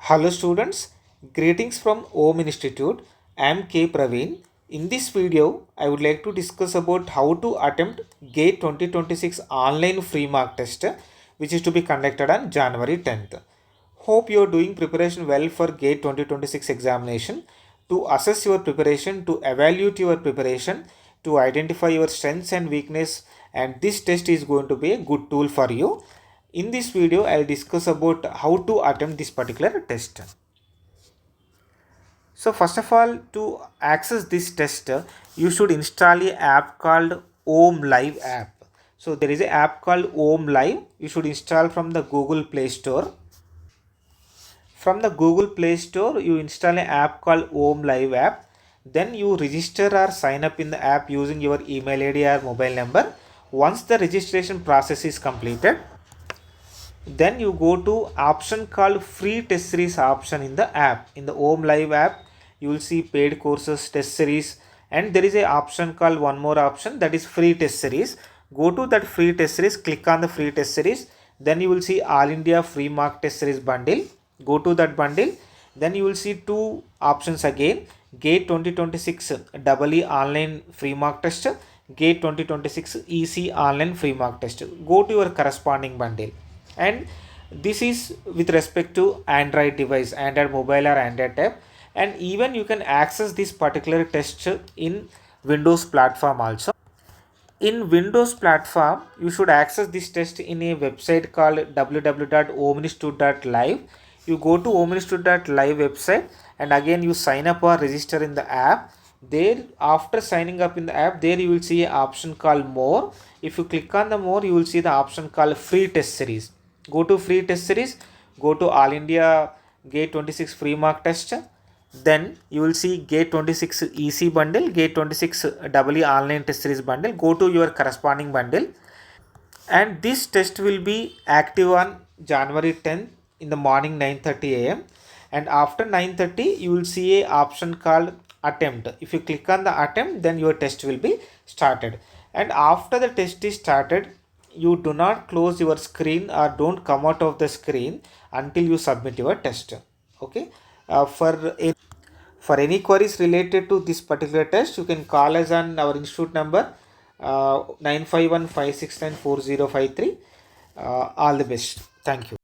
Hello students, greetings from OHM Institute. I am K. Praveen. In this video, I would like to discuss about how to attempt GATE 2026 online free mark test, which is to be conducted on January 10th. Hope you are doing preparation well for GATE 2026 examination. To assess your preparation, to evaluate your preparation, to identify your strengths and weakness, and this test is going to be a good tool for you. In this video, I will discuss about how to attempt this particular test. So first of all, to access this test, you should install a app called OHM Live app. So there is an app called OHM Live. You should install from the Google Play Store. From the Google Play Store, you install an app called OHM Live app. Then you register or sign up in the app using your email ID or mobile number. Once the registration process is completed, then you go to option called free test series option in the app. In the OHM Live app, you will see paid courses, test series, and there is a option called one more option, that is free test series. Go to that free test series, click on the free test series, then you will see All India free mark test series bundle. Go to that bundle, then you will see two options again: GATE 2026 EE online free mark test, GATE 2026 EC online free mark test. Go to your corresponding bundle, and this is with respect to Android device, Android mobile or Android tab, and even you can access this particular test in Windows platform also. In Windows platform, you should access this test in a website called www.oministu.live. You go to oministu.live website, and again you sign up or register in the app. There, after signing up in the app, there you will see an option called more. If you click on the more, you will see the option called free test series. Go to free test series, go to All India GATE 26 free mark test. Then you will see GATE 26 EC bundle, GATE 26 EE online test series bundle. Go to your corresponding bundle, and this test will be active on January 10th in the morning 9:30 a.m. and after 9:30 you will see a option called attempt. If you click on the attempt, then your test will be started, and after the test is started, you do not close your screen or don't come out of the screen until you submit your test. Okay. For any queries related to this particular test, you can call us on our institute number 951 569 4053. All the best. Thank you.